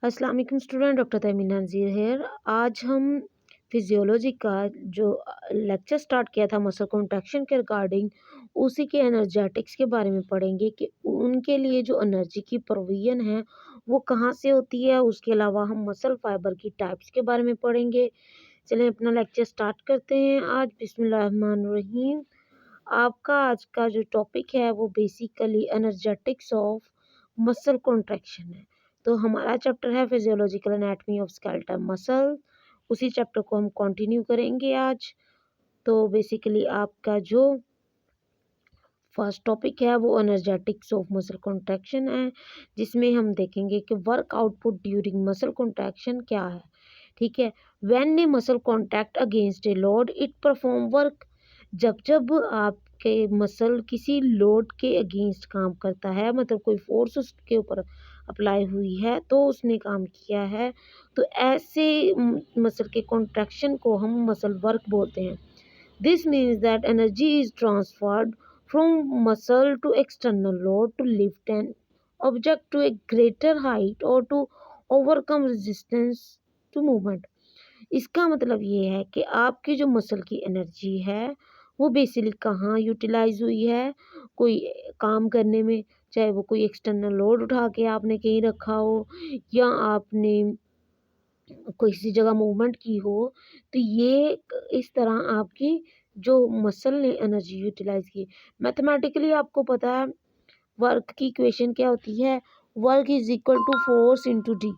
अस्सलाम वालेकुम student, doctor Tahmina नज़ीर hair. आज हम फिजियोलॉजी का जो लेक्चर स्टार्ट किया था मसल कॉन्ट्रैक्शन के रिगार्डिंग, उसी के एनर्जेटिक्स के बारे में पढ़ेंगे कि उनके लिए जो एनर्जी की प्रोविजन है वो कहाँ से होती है। उसके अलावा हम मसल फाइबर की टाइप्स के बारे में पढ़ेंगे। चलें अपना लेक्चर स्टार्ट करते हैं आज। बिस्मिल्लाहिर्रहमानिर्रहीम। आपका आज का जो टॉपिक है वो basically energetics of muscle contraction है। तो हमारा चैप्टर है physiological anatomy of skeletal muscle. उसी चैप्टर को हम कंटिन्यू करेंगे आज। तो बेसिकली आपका जो फर्स्ट टॉपिक है वो एनर्जेटिक्स ऑफ मसल कॉन्ट्रैक्शन है, जिसमें हम देखेंगे कि work output during muscle contraction क्या है। ठीक है। When A muscle contact against a load it perform work. जब जब आपके मसल किसी लोड के अगेंस्ट काम करता है, मतलब कोई फोर्स उसके ऊपर अप्लाई हुई है तो उसने काम किया है, तो ऐसे मसल के कॉन्ट्रैक्शन को हम मसल वर्क बोलते हैं। This means that energy is transferred from muscle to external load to lift an object to a greater height or to overcome resistance to movement। इसका मतलब ये है कि आपकी जो मसल की एनर्जी है वो बेसिकली कहाँ यूटिलाइज हुई है, कोई काम करने में, चाहे वो कोई एक्सटर्नल लोड उठा के आपने कहीं रखा हो या आपने किसी जगह मूवमेंट की हो, तो ये इस तरह आपकी जो मसल ने एनर्जी यूटिलाइज की। मैथमेटिकली आपको पता है वर्क की इक्वेशन क्या होती है, work is equal to force into D.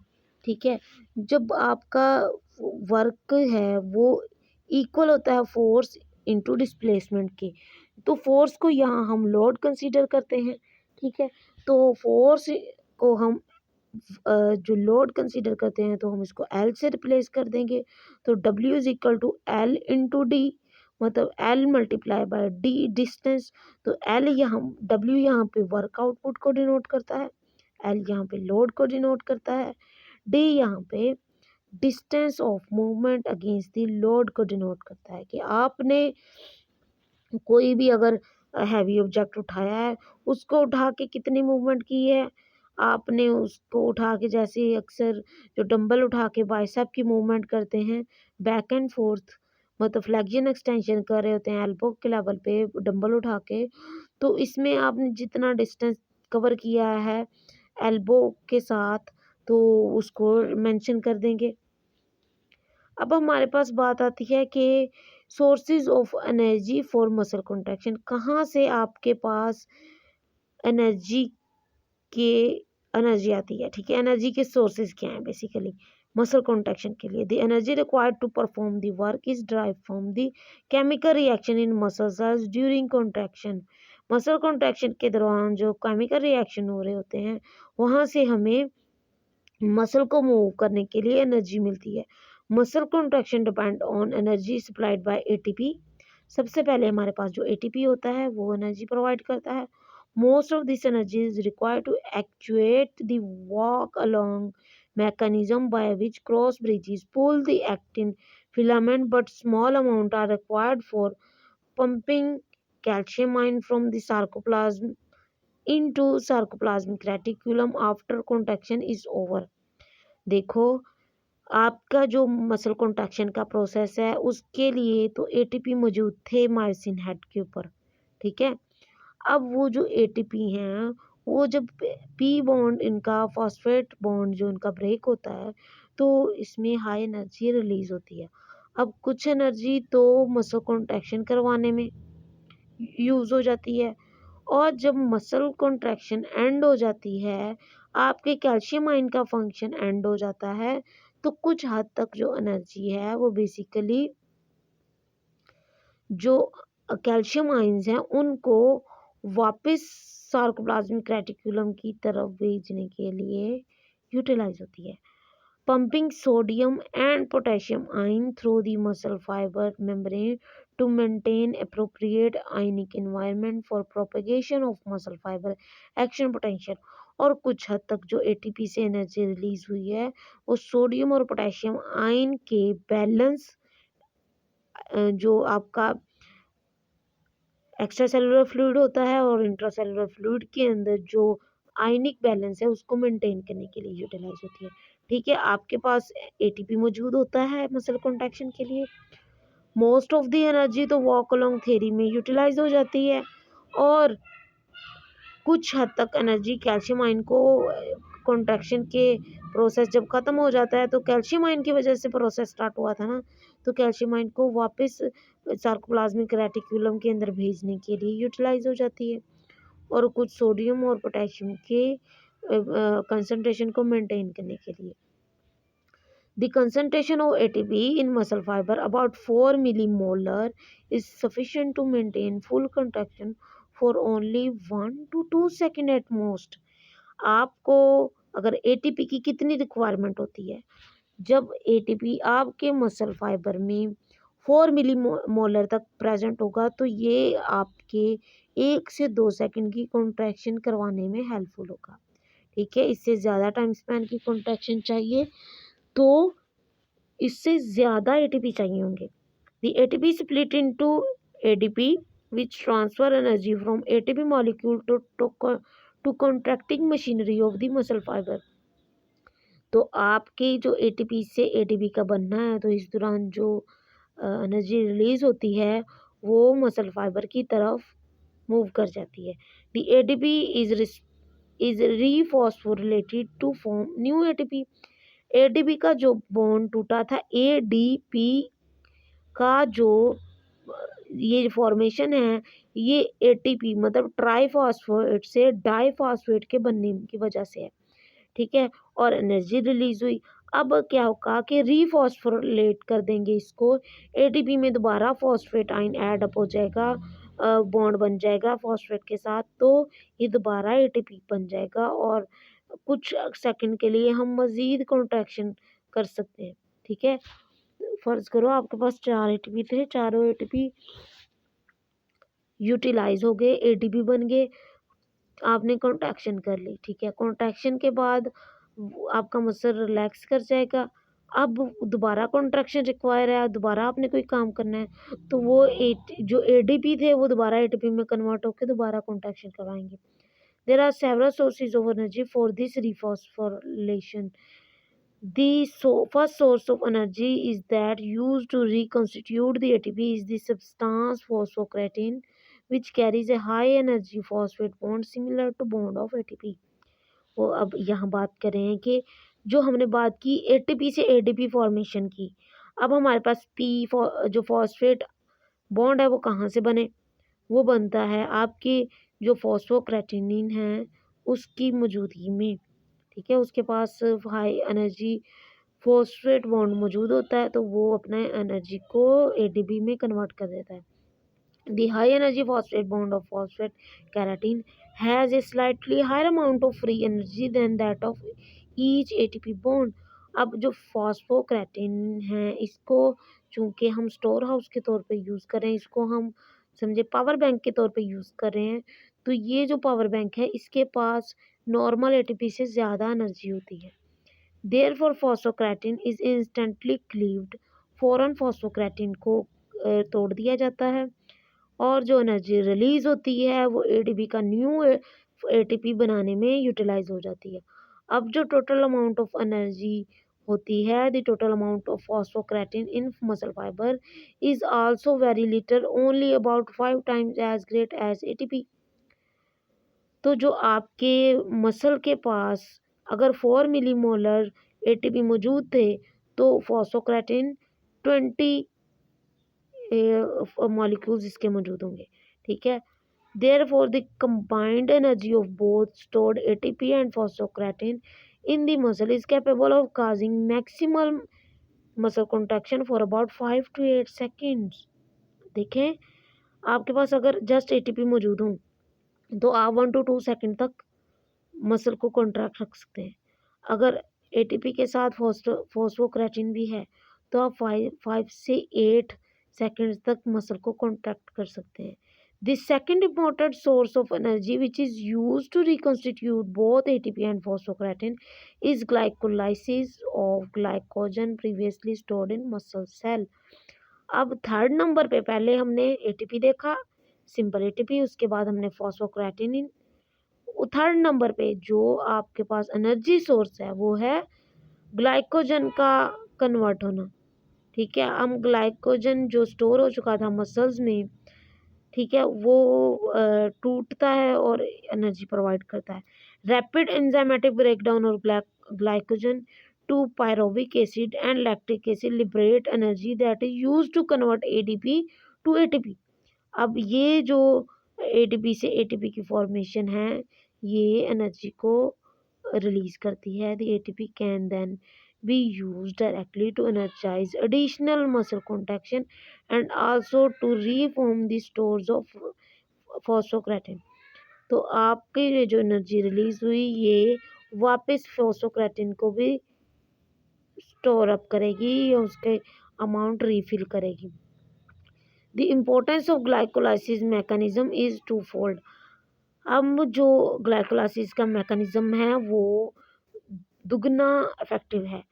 ठीक है। जब आपका वर्क है वो इक्वल होता है फोर्स इंटू डिस्प्लेसमेंट के, तो फोर्स को यहाँ हम लोड कंसीडर करते हैं। ठीक है। तो फोर्स को हम जो लोड कंसीडर करते हैं तो हम इसको एल से रिप्लेस कर देंगे। तो W is equal to L into D, मतलब L multiply by D distance. तो एल यहाँ डब्ल्यू यहाँ पे वर्क आउटपुट को डिनोट करता है, एल यहाँ पे लोड को डिनोट करता है, डी यहाँ पे distance of movement against the load को डिनोट करता है कि आपने कोई भी अगर हैवी ऑब्जेक्ट उठाया है, उसको उठा के कितनी मूवमेंट की है। आपने उसको उठा के, जैसे अक्सर जो डंबल उठा के बाइसेप की मूवमेंट करते हैं, बैक एंड फोर्थ, मतलब फ्लेक्शन एक्सटेंशन कर रहे होते हैं एल्बो के लेवल पे डंबल उठा के, तो इसमें आपने जितना डिस्टेंस कवर किया है एल्बो के साथ तो उसको मेंशन कर देंगे। अब हमारे पास बात आती है कि sources of energy for muscle contraction, कहाँ से आपके पास एनर्जी के एनर्जी आती है। ठीक है। एनर्जी के सोर्सेज क्या हैं बेसिकली मसल कॉन्ट्रैक्शन के लिए। The energy required to perform the work is drive from the chemical reaction in muscle cells during contraction. Muscle contraction के दौरान जो केमिकल रिएक्शन हो रहे होते हैं वहाँ से हमें मसल को मूव करने के लिए एनर्जी मिलती है। Muscle contraction depend on energy supplied by ATP. सबसे पहले हमारे पास जो एटीपी होता है वो एनर्जी प्रोवाइड करता है। Most of this energy is required to actuate the walk along mechanism by which cross bridges pull the actin filament, but small amount are required for pumping calcium ion from the sarcoplasm into sarcoplasmic reticulum after contraction is over। देखो, आपका जो muscle contraction का process है उसके लिए तो ATP मौजूद थे मायोसिन हेड के ऊपर। ठीक है। अब वो जो एटीपी हैं वो जब पी बॉन्ड इनका फॉस्फेट बॉन्ड जो इनका ब्रेक होता है तो इसमें हाई एनर्जी रिलीज होती है। अब कुछ एनर्जी तो मसल कॉन्ट्रैक्शन करवाने में यूज हो जाती है, और जब मसल कॉन्ट्रैक्शन एंड हो जाती है, आपके कैल्शियम आयन का फंक्शन एंड हो जाता है, तो कुछ हद तक जो एनर्जी है वो बेसिकली जो कैल्शियम आयंस हैं उनको वापस सार्कोप्लाज्मिक रेटिकुलम की तरफ भेजने के लिए यूटिलाइज होती है। Pumping sodium and potassium ion through the muscle fiber membrane to maintain appropriate ionic environment for propagation of muscle fiber action potential। और कुछ हद तक जो एटीपी से एनर्जी रिलीज हुई है वो सोडियम और पोटेशियम आयन के बैलेंस, जो आपका एक्स्ट्रा सेलुलर फ्लूइड होता है और इंट्रा सेलुलर फ्लूइड के अंदर जो आयनिक बैलेंस है उसको मेंटेन करने के लिए यूटिलाइज होती है। ठीक है, आपके पास एटीपी मौजूद होता है मसल कॉन्ट्रैक्शन के लिए। मोस्ट ऑफ द एनर्जी तो वॉक अलोंग थ्योरी में यूटिलाइज हो जाती है, और कुछ हद तक एनर्जी कैल्शियम आयन को कॉन्ट्रैक्शन के प्रोसेस जब ख़त्म हो जाता है, तो कैल्शियम आयन की वजह से प्रोसेस स्टार्ट हुआ था ना, तो कैल्शियम आयन को वापस सार्कोप्लाज्मिक रेटिकुलम के अंदर भेजने के लिए यूटिलाइज हो जाती है, और कुछ सोडियम और पोटेशियम के कंसंट्रेशन को मेंटेन करने के लिए। The concentration of ATP in muscle fiber about 4 millimolar is sufficient to maintain full contraction for only 1 to 2 seconds at most. आपको अगर ATP की कितनी रिक्वायरमेंट होती है, जब ATP आपके मसल फाइबर में 4 मिलीमोलर तक प्रेजेंट होगा, तो ये आपके 1 से 2 सेकंड की कॉन्ट्रैक्शन करवाने में हेल्पफुल होगा। ठीक है, इससे ज़्यादा टाइम स्पैन की कॉन्ट्रैक्शन चाहिए तो इससे ज़्यादा ATP चाहिए होंगे। The ATP split into ADP which transfer energy from ATP molecule to contracting machinery of the muscle fiber. तो आपके जो ATP से ADP का बनना है, तो इस दौरान जो एनर्जी रिलीज होती है वो मसल फाइबर की तरफ मूव कर जाती है। The ADP is refosforylated to form new ATP. ADP का जो बॉन्ड टूटा था, ADP का जो ये फॉर्मेशन है, ये ATP मतलब ट्राईफॉस्फेट से डाईफॉस्फेट के बनने की वजह से है। ठीक है, और एनर्जी रिलीज हुई। अब क्या होगा कि रीफॉस्फोरिलेट कर देंगे इसको, ATP में दोबारा फॉस्फेट आयन ऐड अप हो जाएगा, बॉन्ड बन जाएगा फॉस्फेट के साथ, तो ये दोबारा ATP बन जाएगा, और कुछ सेकंड के लिए हम मज़ीद कॉन्ट्रैक्शन कर सकते हैं। ठीक है, फ़र्ज़ करो आपके पास 4 ATP थे, चारों ATP यूटिलाइज हो गए, ATP बन गए, आपने कॉन्ट्रैक्शन कर ली। ठीक है, कॉन्ट्रैक्शन के बाद आपका मसल रिलैक्स कर जाएगा। अब दोबारा कॉन्ट्रैक्शन रिक्वायर है, दोबारा आपने कोई काम करना है, तो वो जो ADP थे वो दोबारा ATP में कन्वर्ट होकर दोबारा कॉन्ट्रैक्शन करवाएंगे। There are several sources of energy for this rephosphorylation. The first source of energy is that used to reconstitute the ATP is the substance phosphocreatine, which carries a high energy phosphate bond similar to bond of ATP. वो अब यहाँ बात कर रहे हैं कि जो हमने बात की ATP से ADP फॉर्मेशन की, अब हमारे पास जो फॉस्फेट बॉन्ड है वो कहाँ से बने, वो बनता है आपकी जो फॉस्फोक्रेटिनिन है उसकी मौजूदगी में। ठीक है, उसके पास हाई एनर्जी फॉस्फेट बॉन्ड मौजूद होता है, तो वो अपने एनर्जी को ADP में कन्वर्ट कर देता है। The high energy phosphate bond of phosphate keratin has a slightly higher amount of free energy than that of each ATP bond. अब जो फॉस्फोक्रेटिन है, इसको चूंकि हम स्टोर हाउस के तौर पे यूज़ कर रहे हैं, इसको हम समझे पावर बैंक के तौर पे यूज़ कर रहे हैं, तो ये जो पावर बैंक है इसके पास नॉर्मल ATP से ज़्यादा एनर्जी होती है। Therefore फॉस्फोक्रेटिन इज इंस्टेंटली क्लीव्ड, फ़ौरन फॉस्फोक्रेटिन को तोड़ दिया जाता है, और जो एनर्जी रिलीज होती है वो ADP का न्यू ATP बनाने में यूटिलाइज हो जाती है। अब जो टोटल अमाउंट ऑफ एनर्जी होती है, the total amount of phosphocreatine in muscle fibre is also very little, only about 5 times as great as ATP। तो जो आपके मसल के पास अगर 4 मिलीमोलर ATP मौजूद थे, तो फॉस्फोक्रेटिन 20 मॉलिक्यूल्स इसके मौजूद होंगे। ठीक है, therefore the combined energy of both stored ATP and phosphocreatine in the muscle is capable of causing maximal muscle contraction for about 5 to 8 seconds। देखें, आपके पास अगर जस्ट ATP मौजूद हो तो आप 1 to 2 सेकंड तक मसल को कॉन्ट्रैक्ट रख सकते हैं। अगर ATP के साथ फॉस्फोक्रेटिन भी है, तो आप 5 से 8 सेकंड्स तक मसल को कॉन्ट्रैक्ट कर सकते हैं। The second important source of energy which is used to reconstitute both ATP and phosphocreatine is glycolysis of glycogen previously stored in muscle cell। अब थर्ड नंबर पे पहले हमने ATP देखा, सिंपल ATP, उसके बाद हमने फॉस्फोक्रेटिनिन, थर्ड नंबर पे जो आपके पास एनर्जी सोर्स है वो है ग्लाइकोजन का कन्वर्ट होना। ठीक है, हम ग्लाइकोजन जो स्टोर हो चुका था मसल्स में, ठीक है, वो टूटता है और एनर्जी प्रोवाइड करता है। रैपिड एंजाइमेटिक ब्रेकडाउन और glycogen to pyruvic acid and lactic acid liberate energy that is used to convert ADP to ATP. अब ये जो एटीपी से एटीपी की फॉर्मेशन है, ये एनर्जी को रिलीज करती है। The ATP can then be used directly to energize additional muscle contraction and also to reform the stores of phosphocreatine। तो आपकी ये जो एनर्जी रिलीज हुई ये वापस फोस्फोक्रेटिन को भी स्टोर अप करेगी या उसके अमाउंट रिफिल करेगी। The importance of glycolysis mechanism is twofold. अब जो ग्लाइकोलाइसिस का मैकेनिज्म है वो दुगना इफेक्टिव है।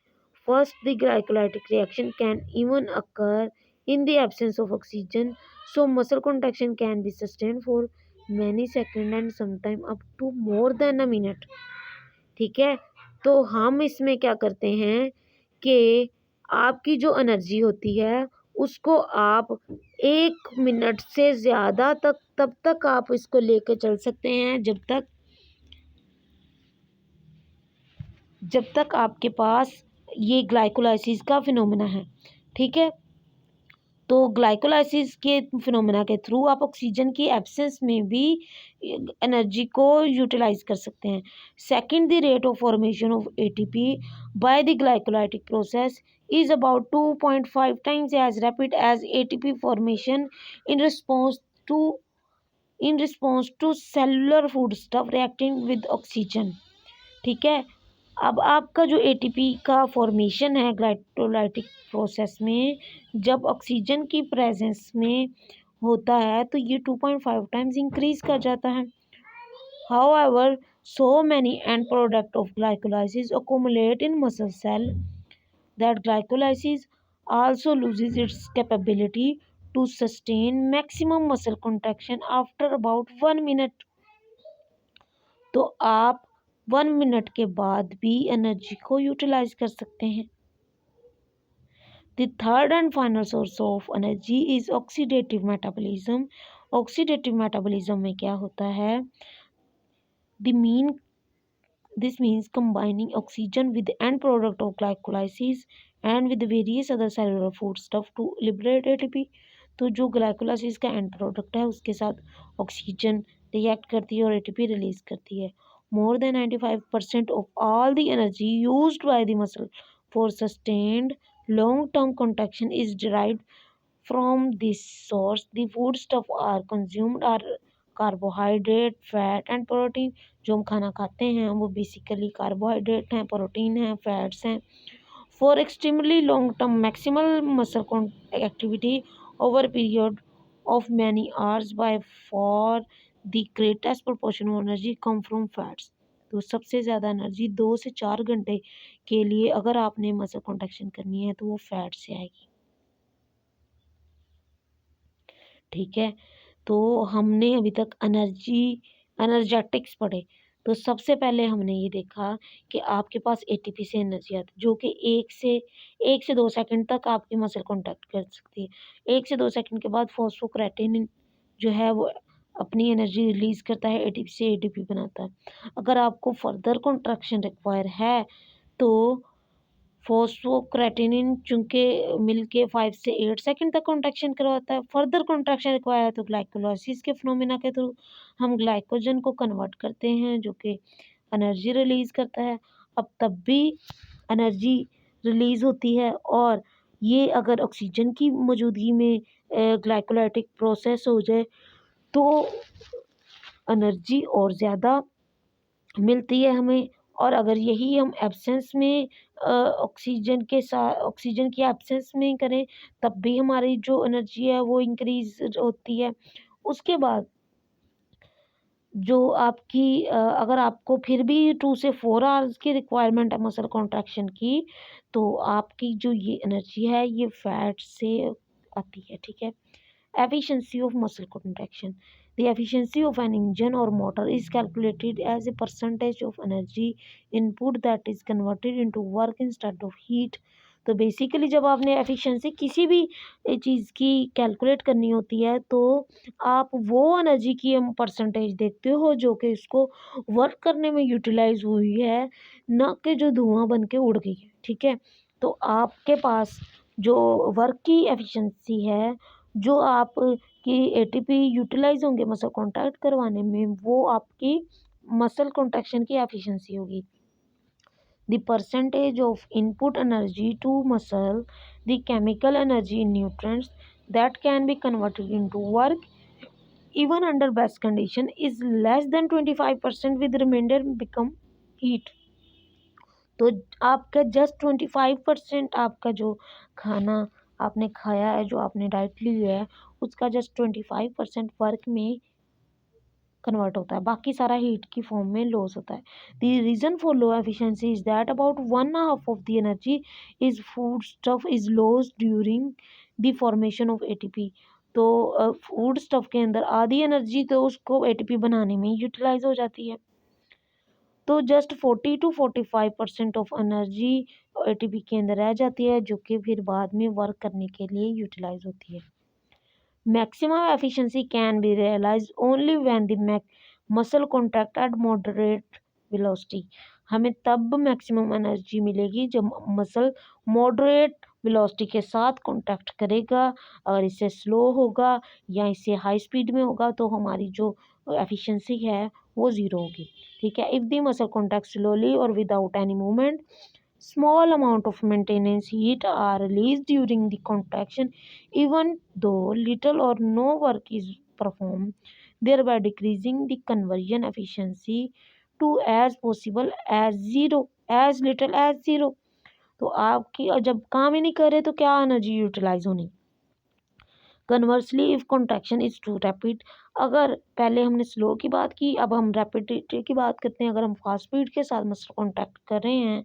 First, the glycolytic reaction can even occur in the absence of oxygen, so muscle contraction can be sustain for many second and sometime up to more than a minute. ठीक है, तो हम इसमें क्या करते हैं कि आपकी जो एनर्जी होती है उसको आप 1 मिनट से ज़्यादा तब तक आप इसको लेके चल सकते हैं जब तक आपके पास ये ग्लाइकोलाइसिस का फिनोमेना है। ठीक है, तो ग्लाइकोलाइसिस के फिनोमेना के थ्रू आप ऑक्सीजन की एब्सेंस में भी एनर्जी को यूटिलाइज कर सकते हैं। Second, the rate of formation of ATP by the glycolytic process is about 2.5 times as rapid as ATP formation in response to cellular foodstuff reacting with oxygen। ठीक है, अब आपका जो एटीपी का फॉर्मेशन है ग्लाइकोलाइटिक प्रोसेस में जब oxygen की प्रेजेंस में होता है तो ये 2.5 टाइम्स इंक्रीज कर जाता है। However, so many end product of glycolysis accumulate in muscle cell that glycolysis also loses its capability to sustain maximum muscle contraction after about 1 minute। तो आप 1 मिनट के बाद भी एनर्जी को यूटिलाइज कर सकते हैं। The third and final source of energy is oxidative metabolism. Oxidative metabolism में क्या होता है? This means combining oxygen with the end product of glycolysis and with various other cellular foodstuff to liberate ATP। तो जो glycolysis का and product है उसके साथ ऑक्सीजन रिएक्ट करती है और एटीपी रिलीज करती है। More than 95% of all the energy used by the muscle for sustained long-term contraction is derived from this source। The foodstuff are consumed are carbohydrate, fat and protein. जो हम खाना खाते हैं वो बेसिकली कार्बोहाइड्रेट हैं, protein हैं, fats हैं। For extremely long term maximal muscle activity over period of many hours bye for the greatest proportion of energy come from fats. तो सबसे ज़्यादा एनर्जी 2 से 4 घंटे के लिए अगर आपने मसल कॉन्ट्रैक्शन करनी है तो वो फैट से आएगी। ठीक है, तो हमने अभी तक एनर्जेटिक्स पढ़े। तो सबसे पहले हमने ये देखा कि आपके पास एटीपी से एनर्जी आती है जो कि 1 से 2 सेकंड तक आपकी मसल कॉन्टैक्ट कर सकती है। 1 से 2 सेकंड के बाद फॉस्फोक्रेटिन जो है वो अपनी एनर्जी रिलीज करता है, एटीपी से एटीपी बनाता है। अगर आपको फर्दर कॉन्ट्रैक्शन रिक्वायर है तो फॉस्फोक्रेटिनिन चूंकि मिलके 5 से 8 सेकंड तक कॉन्ट्रैक्शन करवाता है। फर्दर कॉन्ट्रैक्शन रिक्वायर है तो ग्लाइकोलाइसिस के फिनोमेना के थ्रू हम ग्लाइकोजन को कन्वर्ट करते हैं जो कि एनर्जी रिलीज करता है। अब तब भी एनर्जी रिलीज होती है और ये अगर ऑक्सीजन की मौजूदगी में ग्लाइकोलाइटिक प्रोसेस हो जाए तो एनर्जी और ज़्यादा मिलती है हमें। और अगर यही हम एब्सेंस में ऑक्सीजन की एब्सेंस में करें तब भी हमारी जो एनर्जी है वो इंक्रीज होती है। उसके बाद जो आपकी अगर आपको फिर भी 2 से 4 आवर्स की रिक्वायरमेंट है मसल कॉन्ट्रैक्शन की तो आपकी जो ये एनर्जी है ये फैट से आती है। ठीक है, efficiency of muscle contraction। The efficiency of an engine or motor is calculated as a percentage of energy input that is converted into work instead of heat. तो बेसिकली जब आपने एफिशिएंसी किसी भी चीज़ की कैलकुलेट करनी होती है तो आप वो एनर्जी की परसेंटेज देखते हो जो कि इसको वर्क करने में यूटिलाइज हुई है, ना कि जो धुआं बन के उड़ गई है। ठीक है, तो आपके पास जो वर्क की एफिशिएंसी है, जो आप कि एटीपी यूटिलाइज होंगे मसल कॉन्ट्रैक्ट करवाने में, वो आपकी मसल कॉन्ट्रैक्शन की एफिशिएंसी होगी। The percentage of input energy to muscle, the chemical energy in nutrients that can be converted into work even under best condition is less than 25% with remainder become heat। तो आपका just 25% आपका जो खाना आपने खाया है, जो आपने डाइट ली है, उसका जस्ट 25% वर्क में कन्वर्ट होता है, बाकी सारा हीट की फॉर्म में लॉस होता है। The reason for low efficiency is that about 1/2 of the energy is food stuff is lost during the formation of ATP. तो फूड स्टफ के अंदर आधी एनर्जी तो उसको एटीपी बनाने में यूटिलाइज हो जाती है। तो just 40 to 45% of energy ATP के अंदर रह जाती है, जो कि फिर बाद में वर्क करने के लिए यूटिलाइज होती है। Maximum efficiency can be realized only when the muscle contract at moderate velocity। हमें तब मैक्सिमम एनर्जी मिलेगी जब मसल मॉडरेट वेलोसिटी के साथ कॉन्टैक्ट करेगा। अगर इससे स्लो होगा या इससे हाई स्पीड में होगा तो हमारी जो एफिशिएंसी है वो ज़ीरो होगी। ठीक है, if the muscle contact slowly और without any movement, small amount of maintenance heat are released during the contraction even though little or no work is performed, thereby decreasing the conversion efficiency to as possible as zero, as little as zero। तो आपकी जब काम ही नहीं करे तो क्या energy utilize होनी। Conversely if contraction is too rapid, अगर पहले हमने स्लो की बात की, अब हम रैपिडिटी की बात करते हैं। अगर हम फास्ट स्पीड के साथ मसल कॉन्टैक्ट कर रहे हैं,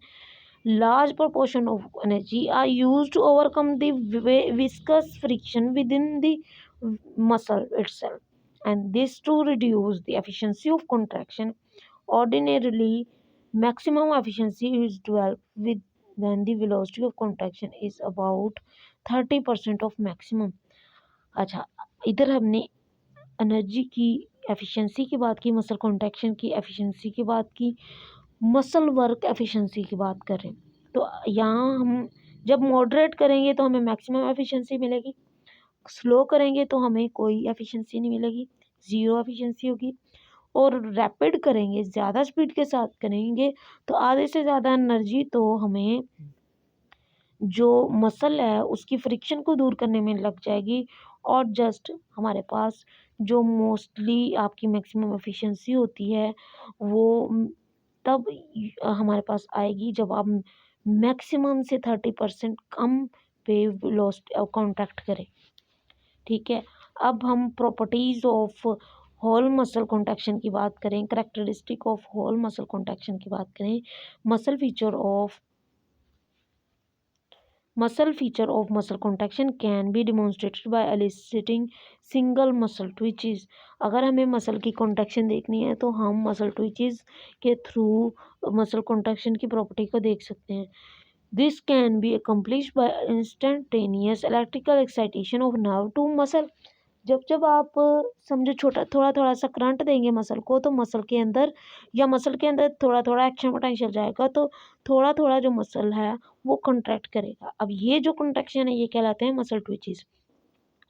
large proportion of energy are used to overcome the viscous friction within the muscle itself, and this to reduce the efficiency of contraction. Ordinarily maximum efficiency is developed with when the velocity of contraction is about 30% of maximum। अच्छा, इधर हमने energy की efficiency की बात की, muscle contraction की efficiency की बात की, मसल वर्क एफिशिएंसी की बात कर रहे हैं। तो यहाँ हम जब मॉडरेट करेंगे तो हमें मैक्सिमम एफिशिएंसी मिलेगी, स्लो करेंगे तो हमें कोई एफिशिएंसी नहीं मिलेगी, ज़ीरो एफिशिएंसी होगी। और रैपिड करेंगे, ज़्यादा स्पीड के साथ करेंगे तो आधे से ज़्यादा एनर्जी तो हमें जो मसल है उसकी फ्रिक्शन को दूर करने में लग जाएगी, और जस्ट हमारे पास जो मोस्टली आपकी मैक्सिमम एफिशिएंसी होती है वो तब हमारे पास आएगी जब आप मैक्सिमम से 30% कम पे लॉस्ट कॉन्ट्रैक्ट करें। ठीक है, अब हम properties of whole muscle contraction की बात करें, characteristic of whole muscle contraction की बात करें। Muscle feature of muscle contraction can be demonstrated by eliciting single muscle twitches। अगर हमें मसल की कॉन्ट्रैक्शन देखनी है तो हम मसल ट्विचेस के थ्रू मसल कॉन्ट्रैक्शन की प्रॉपर्टी को देख सकते हैं। This can be accomplished by instantaneous electrical excitation of nerve to muscle। जब आप समझो थोड़ा थोड़ा सा करंट देंगे मसल को, तो मसल के अंदर या मसल के अंदर थोड़ा थोड़ा एक्शन पोटेंशियल जाएगा, तो थोड़ा थोड़ा जो मसल है वो कॉन्ट्रैक्ट करेगा। अब ये जो कॉन्ट्रैक्शन है ये कहलाते हैं मसल ट्विचेस।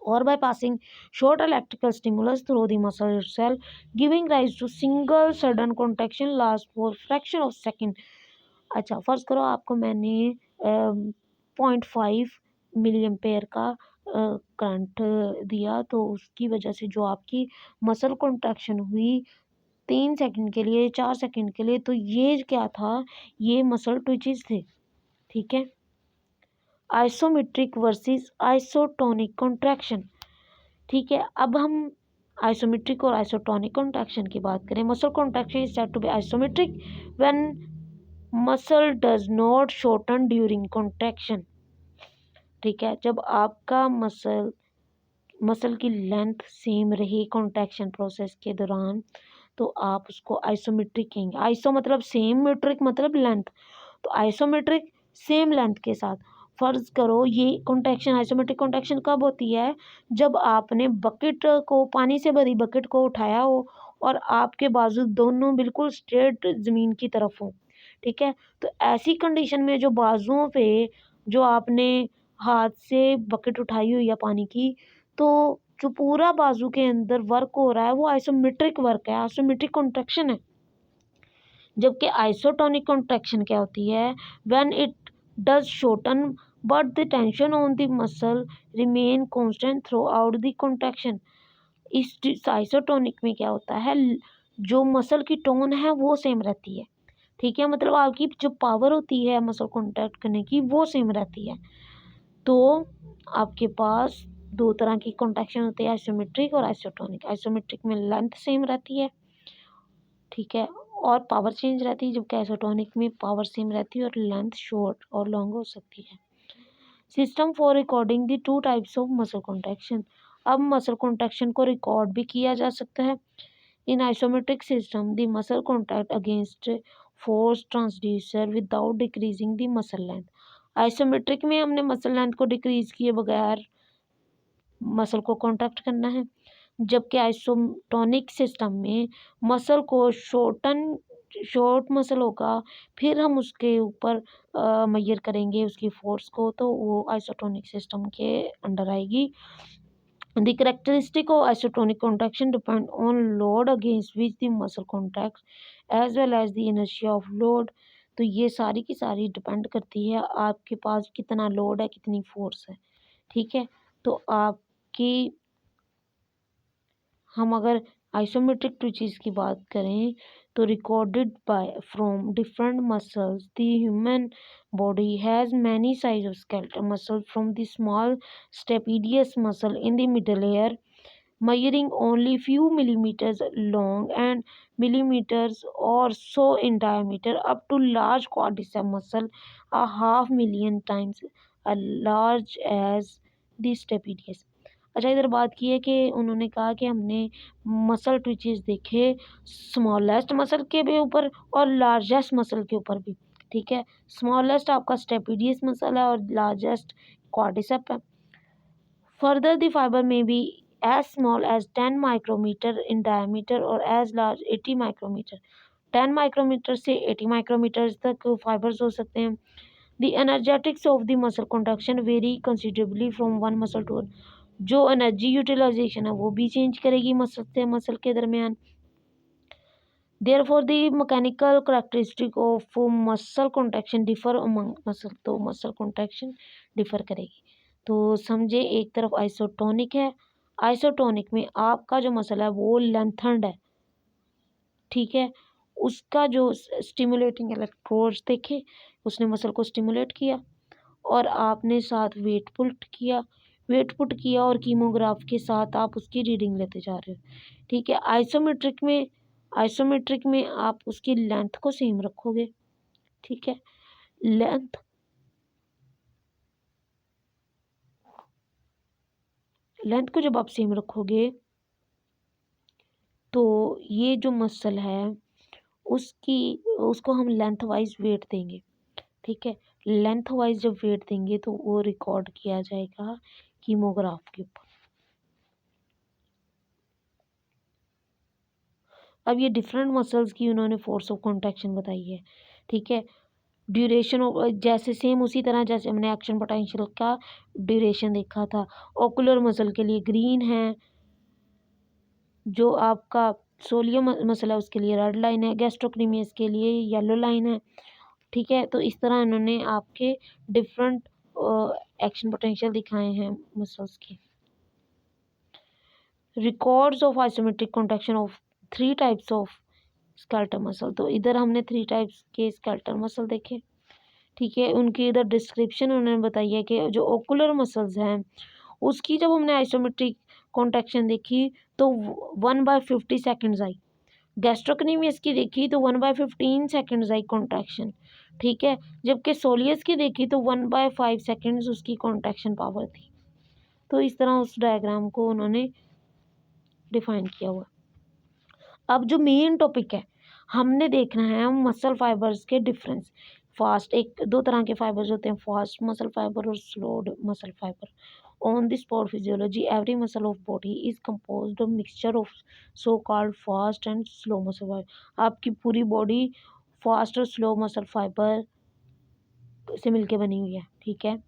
और by passing short electrical stimulus through the muscle itself giving rise to single sudden contraction last for fraction of second. अच्छा, फर्ज करो आपको मैंने 0.5 मिली एम्पेयर का करंट दिया, तो उसकी वजह से जो आपकी मसल कॉन्ट्रैक्शन हुई 3 सेकंड के लिए, 4 सेकंड के लिए, तो ये क्या था, ये मसल ट्विचेस थे। ठीक है, आइसोमेट्रिक वर्सेस आइसोटोनिक कॉन्ट्रैक्शन। ठीक है, अब हम आइसोमेट्रिक और आइसोटोनिक कॉन्ट्रैक्शन की बात करें। Muscle contraction is said to be isometric when muscle does not shorten during contraction. ठीक है, जब आपका मसल मसल की लेंथ सेम रही कॉन्ट्रैक्शन प्रोसेस के दौरान तो आप उसको आइसोमेट्रिक कहेंगे। आइसो मतलब सेम, मेट्रिक मतलब लेंथ। तो आइसोमेट्रिक सेम लेंथ के साथ। फर्ज करो ये कॉन्ट्रैक्शन, आइसोमेट्रिक कॉन्ट्रैक्शन कब होती है? जब आपने बकेट को, पानी से भरी बकेट को उठाया हो और आपके बाजू दोनों बिल्कुल स्ट्रेट ज़मीन की तरफ हो। ठीक है, तो ऐसी कंडीशन में जो बाजुओं पे जो आपने हाथ से बकेट उठाई हुई है पानी की, तो जो पूरा बाजू के अंदर वर्क हो रहा है वो आइसोमेट्रिक वर्क है, आइसोमेट्रिक कॉन्ट्रैक्शन है। जबकि आइसोटोनिक कॉन्ट्रैक्शन क्या होती है? When it does shorten but the tension on the muscle remain constant through out the contraction. इस आइसोटोनिक में क्या होता है? जो मसल की टोन है वो सेम रहती है। ठीक है, मतलब आपकी जो पावर होती है मसल कॉन्ट्रैक्ट करने की वो सेम रहती है। तो आपके पास दो तरह की कॉन्ट्रैक्शन होती है, आइसोमेट्रिक और आइसोटोनिक। आइसोमेट्रिक में लेंथ सेम रहती है, ठीक है, और पावर चेंज रहती है, जबकि आइसोटोनिक में पावर सेम रहती है और लेंथ शॉर्ट और लॉन्ग हो सकती है। System for recording the two types of muscle contraction. अब मसल कॉन्ट्रैक्शन को रिकॉर्ड भी किया जा सकता है। In isometric system the muscle contract against force transducer without decreasing the muscle length. Isometric में हमने मसल लेंथ को डिक्रीज किए बगैर मसल को कॉन्ट्रैक्ट करना है, जबकि आइसोटोनिक सिस्टम में मसल को शॉर्ट मसल होगा, फिर हम उसके ऊपर मेजर करेंगे उसकी फोर्स को, तो वो आइसोटोनिक सिस्टम के अंडर आएगी। The characteristic of isotonic contraction depend on load against which the muscle contracts as well as the inertia of load। तो ये सारी की सारी डिपेंड करती है आपके पास कितना लोड है, कितनी फोर्स है। ठीक है, तो आपकी, हम अगर आइसोमेट्रिक ट्विचेस की बात करें तो recorded by from different muscles the human body has many size of skeletal muscle from the small stapedius muscle in the middle ear measuring only few millimeters long and millimeters or so in diameter up to large quadriceps muscle a half million times as large as the stapedius। अच्छा, इधर बात की है कि उन्होंने कहा कि हमने मसल ट्विचेस देखे स्मॉलेस्ट मसल के भी ऊपर और लार्जेस्ट मसल के ऊपर भी। ठीक है, स्मॉलेस्ट आपका स्टेपिडियस मसल है और लार्जेस्ट क्वाड्रिसेप है। Further, the fiber may be as small as 10 micrometer in diameter or as large 80 micrometer। 10 micrometer से 80 माइक्रोमीटर तक फाइबर्स हो सकते हैं। The energetics of the muscle contraction vary considerably from one muscle to another। जो energy utilisation है वो भी change करेगी मसल से मसल के दरमियान। Therefore, the mechanical characteristic of muscle contraction differ among muscle। तो मसल contraction डिफर करेगी। तो समझे, एक तरफ आइसोटोनिक है, आइसोटोनिक में आपका जो मसल है वो लेंथनड है। ठीक है, उसका जो स्टिमुलेटिंग इलेक्ट्रोड्स देखे, उसने मसल को स्टिमुलेट किया और आपने साथ वेट पुट किया और कीमोग्राफ के साथ आप उसकी रीडिंग लेते जा रहे हो। ठीक है, आइसोमेट्रिक में आप उसकी लेंथ को सेम रखोगे। ठीक है, लेंथ को जब आप सेम रखोगे तो ये जो मसल है उसको हम लेंथ वाइज वेट देंगे। ठीक है, लेंथ वाइज जब वेट देंगे तो वो रिकॉर्ड किया जाएगा कीमोग्राफ के ऊपर। अब ये डिफरेंट मसल्स की उन्होंने फोर्स ऑफ कॉन्ट्रैक्शन बताई है। ठीक है, ड्यूरेशन जैसे सेम उसी तरह जैसे हमने एक्शन पोटेंशियल का ड्यूरेशन देखा था। ओकुलर मसल के लिए ग्रीन है, जो आपका सोलियम मसल है उसके लिए रेड लाइन है, गैस्ट्रोक्रीमियस के लिए येलो लाइन है। ठीक है, तो इस तरह इन्होंने आपके डिफरेंट एक्शन पोटेंशियल दिखाए हैं मसल्स के। Records of isometric contraction of 3 types of skeletal muscle. तो इधर हमने 3 टाइप्स के स्केलेटल मसल देखे। ठीक है, उनकी इधर डिस्क्रिप्शन उन्होंने बताई है कि जो ओकुलर मसल्स हैं उसकी जब हमने आइसोमेट्रिक कॉन्ट्रैक्शन देखी तो 1/50 सेकेंड्स आई। गैस्ट्रोक्रीमियस की देखी तो 1/15 सेकेंड्स आई कॉन्ट्रैक्शन। ठीक है, जबकि सोलियस की देखी तो 1/5 सेकेंड्स उसकी कॉन्ट्रैक्शन पावर थी। तो इस तरह उस डायग्राम को उन्होंने डिफाइन किया हुआ। अब जो मेन टॉपिक है, हमने देखना है मसल फाइबर्स के डिफरेंस। फास्ट, एक दो तरह के फाइबर्स होते हैं, फास्ट मसल फाइबर और slow muscle fibre. On the spot physiology, every muscle of body is composed of mixture of so called fast and slow muscle fibre. आपकी पूरी बॉडी फास्ट और स्लो मसल फाइबर से मिलके बनी हुई है, ठीक है।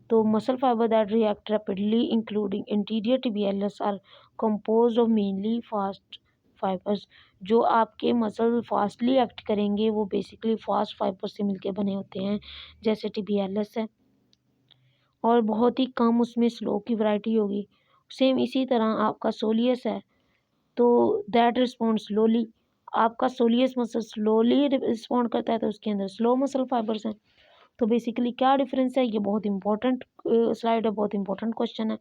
तो muscle fibre that react rapidly including interior tibialis are composed of mainly fast fibres. जो आपके मसल फास्टली एक्ट करेंगे वो बेसिकली फास्ट फाइबर से मिलके बने होते हैं, जैसे टिबियल्स है, और बहुत ही कम उसमें स्लो की वैरायटी होगी। सेम इसी तरह आपका सोलियस है, तो दैट रिस्पॉन्ड स्लोली। आपका सोलियस मसल स्लोली रिस्पॉन्ड करता है, तो उसके अंदर स्लो मसल फाइबर्स हैं। तो बेसिकली क्या डिफरेंस है, ये बहुत इंपॉर्टेंट स्लाइड है, बहुत इंपॉर्टेंट क्वेश्चन है।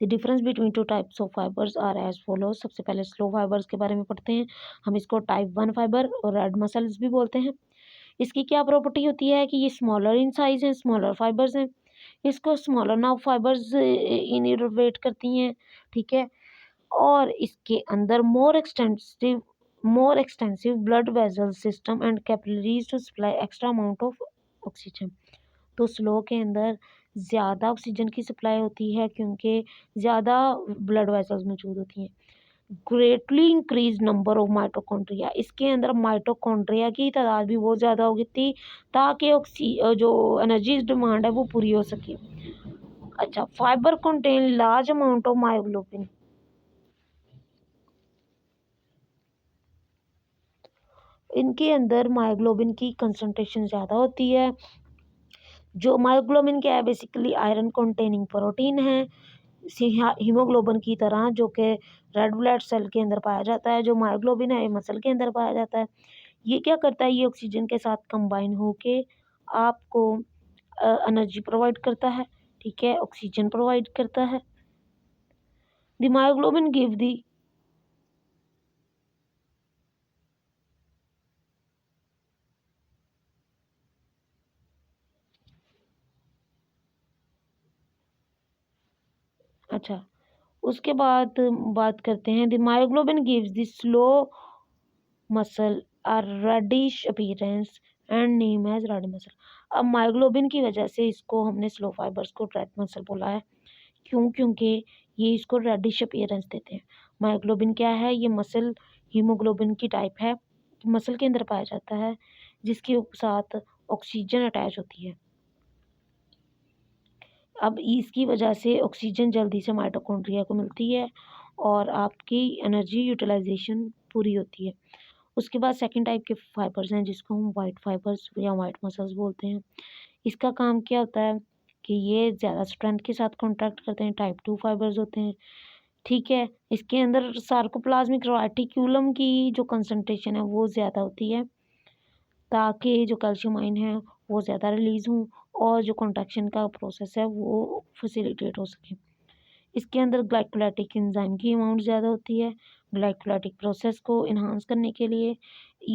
The difference between two types of fibres are as follows. सबसे पहले स्लो फाइबर्स के बारे में पढ़ते हैं। हम इसको टाइप 1 फाइबर और रेड मसल्स भी बोलते हैं। इसकी क्या प्रॉपर्टी होती है कि ये स्मॉलर इन साइज हैं, स्मॉलर फाइबर्स हैं। इसको स्मॉलर नाउ फाइबर्स इनर्वेट करती हैं, ठीक है। और इसके अंदर more extensive blood vessel system and capillaries to supply extra amount of oxygen. तो स्लो के अंदर ज़्यादा ऑक्सीजन की सप्लाई होती है क्योंकि ज़्यादा ब्लड वेसल्स मौजूद होती हैं। Greatly increase number of mitochondria, इसके अंदर माइटोकॉन्ड्रिया की तादाद भी बहुत ज़्यादा होगी थी, ताकि जो एनर्जी डिमांड है वो पूरी हो सके। अच्छा, fibre contain large amount of myoglobin. इनके अंदर मायोग्लोबिन की कंसंट्रेशन ज़्यादा होती है। जो मायोग्लोबिन क्या है, बेसिकली आयरन कंटेनिंग प्रोटीन है, हीमोग्लोबिन की तरह, जो कि रेड ब्लड सेल के अंदर पाया जाता है। जो मायोग्लोबिन है ये मसल के अंदर पाया जाता है। ये क्या करता है, ये ऑक्सीजन के साथ कंबाइन होके आपको एनर्जी प्रोवाइड करता है, ठीक है, ऑक्सीजन प्रोवाइड करता है। द मायोग्लोबिन गिव दी अच्छा, उसके बाद बात करते हैं, the myoglobin gives the slow muscle are reddish appearance and name as red muscle. अब मायोग्लोबिन की वजह से इसको हमने स्लो फाइबर्स को रेड मसल बोला है। क्यों? क्योंकि ये इसको रेडिश अपीयरेंस देते हैं। मायोग्लोबिन क्या है, ये मसल हीमोग्लोबिन की टाइप है, मसल के अंदर पाया जाता है, जिसके साथ ऑक्सीजन अटैच होती है। अब इसकी वजह से ऑक्सीजन जल्दी से माइटोकॉन्ड्रिया को मिलती है और आपकी एनर्जी यूटिलाइजेशन पूरी होती है। उसके बाद सेकंड टाइप के फाइबर्स हैं, जिसको हम वाइट फाइबर्स या वाइट मसल्स बोलते हैं। इसका काम क्या होता है कि ये ज़्यादा स्ट्रेंथ के साथ कॉन्ट्रैक्ट करते हैं, टाइप 2 फाइबर्स होते हैं, ठीक है। इसके अंदर सार्कोप्लाज्मिक रेटिक्यूलम की जो कंसंट्रेशन है वो ज़्यादा होती है, ताकि जो कैल्शियम आयन है वो ज़्यादा रिलीज़ हों और जो कॉन्ट्रैक्शन का प्रोसेस है वो फैसिलिटेट हो सके। इसके अंदर ग्लाइकोलाइटिक एंजाइम की अमाउंट ज़्यादा होती है, ग्लाइकोलाइटिक प्रोसेस को इन्हांस करने के लिए।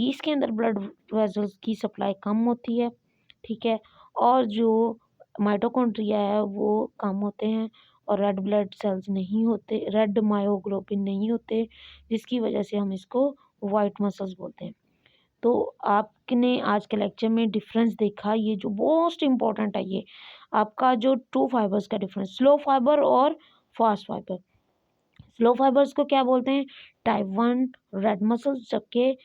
इसके अंदर ब्लड वेसल्स की सप्लाई कम होती है, ठीक है, और जो माइटोकॉन्ड्रिया है वो कम होते हैं और रेड ब्लड सेल्स नहीं होते, रेड मायोग्लोबिन नहीं होते, जिसकी वजह से हम इसको वाइट मसल्स बोलते हैं। तो आपने आज के लेक्चर में डिफरेंस देखा, ये जो मोस्ट इम्पोर्टेंट है, ये आपका जो टू फाइबर्स का डिफरेंस, स्लो फाइबर और फास्ट फाइबर। स्लो फाइबर्स को क्या बोलते हैं, टाइप 1 रेड मसल्स, जबकि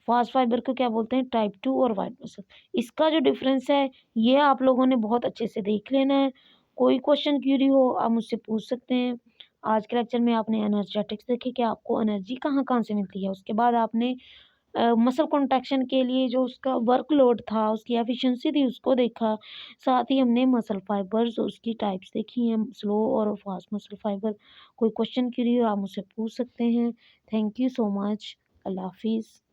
फास्ट फाइबर को क्या बोलते हैं, टाइप 2 और वाइट मसल। इसका जो डिफरेंस है ये आप लोगों ने बहुत अच्छे से देख लेना है। कोई क्वेश्चन क्यूरी हो आप मुझसे पूछ सकते हैं। आज के लेक्चर में आपने एनर्जेटिक्स देखे कि आपको एनर्जी कहाँ कहाँ से मिलती है। उसके बाद आपने मसल कॉन्ट्रैक्शन के लिए जो उसका वर्कलोड था, उसकी एफिशिएंसी थी, उसको देखा। साथ ही हमने मसल फाइबर्स, उसकी टाइप्स देखी हैं, स्लो और फास्ट मसल फाइबर। कोई क्वेश्चन क्यूरी हो आप मुझसे पूछ सकते हैं। Thank you so much. अल्लाह हाफिज़।